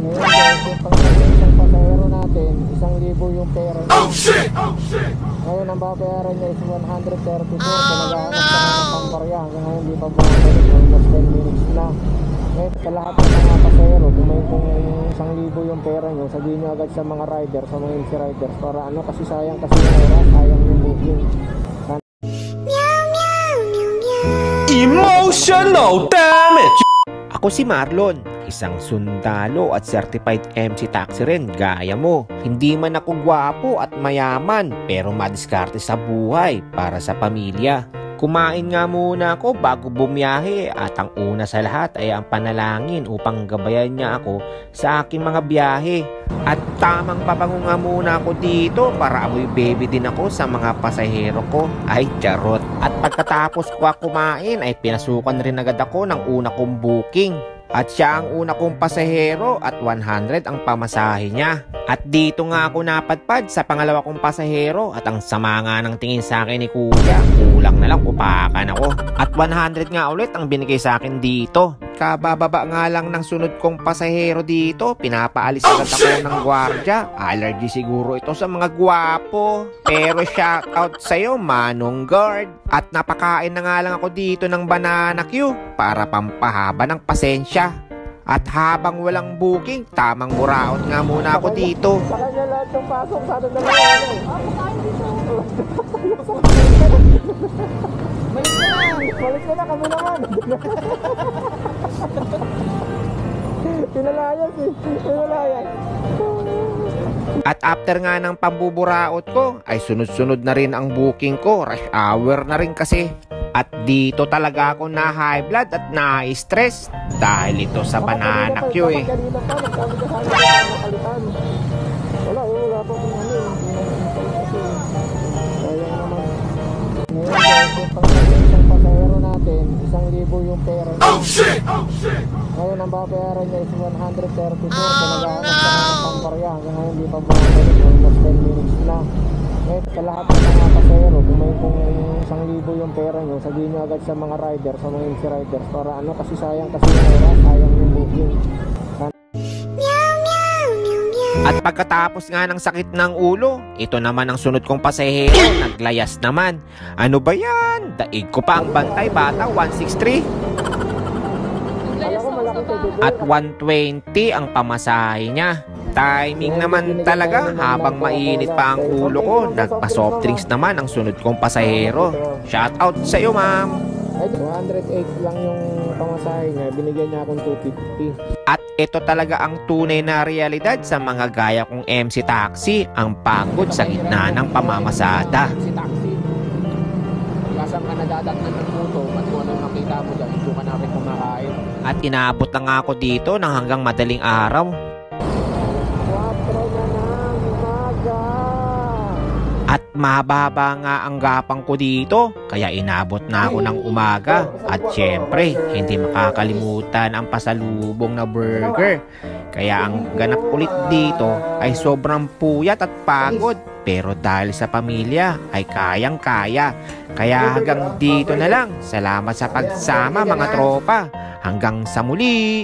Ngayon guys, yung pangalaman isang pasahero natin, 1,000 yung pera niya. Oh shit! Ngayon ang babayaran niya is 134. Nagaanap pa ng pambarya. Hanggang ngayon di pa bumabalik. Almost 10 minutes na. Ngayon sa lahat ng mga pasahero, kung 1,000 yung pera niyo, sabihin niyo agad sa mga rider, sa mga MC riders, para ano, kasi sayang kasi yung oras, sayang yung booking. Emotional damage! Ako si Marlon, isang sundalo at certified MC taxi rin gaya mo. Hindi man ako gwapo at mayaman, pero madiskarte sa buhay para sa pamilya. Kumain nga muna ako bago bumiyahe at ang una sa lahat ay ang panalangin upang gabayan niya ako sa aking mga biyahe. At tamang pabango nga muna ako dito para amoy baby din ako sa mga pasahero ko. Ay charot. At pagkatapos ko kumain ay pinasukan rin agad ako ng una kong booking. At siya ang una kong pasahero at 100 ang pamasahe niya. At dito nga ako napadpad sa pangalawa kong pasahero at ang sama nga ng tingin sa akin ni kuya. Kulang na lang, upakan ako. At 100 nga ulit ang binigay sa akin dito. Kabababa nga lang ng sunod kong pasahero dito, pinapaalis agad ako ng gwardya. Allergy siguro ito sa mga gwapo. Pero shoutout sa'yo, Manong Guard. At napakain na nga lang ako dito ng banana Q para pampahaba ng pasensya. At habang walang booking, tamang muraot nga muna ako dito. Sa kanya lahat yung pasok, sa atin na lang. Balik ka na, kami naman. Pinalayas eh, pinalayas. At after nga ng pambuburaot ko, ay sunod-sunod na rin ang booking ko. Rush hour na rin kasi. At dito talaga ako na high blood at na-stress dahil ito sa banana Q eh. Wala pa kung ano eh. Sayang naman. Ngayon guys, yung pangalaman isang pasahero natin, 1,000 yung pera niya. Oh shit! Ngayon ang babayaran niya is 134. Nagaanap pa ng pambarya. Hanggang ngayon di pa bumabalik. Almost 10 minutes na. Ngayon sa lahat ng mga pasahero, kung 1,000 yung pera nyo, sabihin nyo agad sa mga riders, sa mga MC riders, para ano, kasi sayang kasi yung oras, sayang yung booking. At pagkatapos nga ng sakit ng ulo, ito naman ang sunod kong pasahero, naglayas naman. Ano ba yan? Daig ko pa ang bantay bata, 163. At 120 ang pamasahe niya. Timing naman talaga, habang mainit pa ang ulo ko, nagpa-soft drinks naman ang sunod kong pasahero. Shoutout sa iyo, ma'am. 108 lang yung pamasahe niya, binigyan niya akong 250. At ito talaga ang tunay na realidad sa mga gaya kong MC Taxi, ang pagod sa gitna ng pamamasada. Si taxi, kasang ka nadadatnan ng puto, at kung anong nakita mo dyan, ito ka na rin kumakain. At inaabot na nga ako dito ng hanggang madaling araw. At mababa nga ang gapang ko dito, kaya inabot na ako ng umaga. At syempre, hindi makakalimutan ang pasalubong na burger. Kaya ang ganap ulit dito ay sobrang puyat at pagod. Pero dahil sa pamilya ay kayang-kaya. Kaya hanggang dito na lang. Salamat sa pagsama mga tropa. Hanggang sa muli!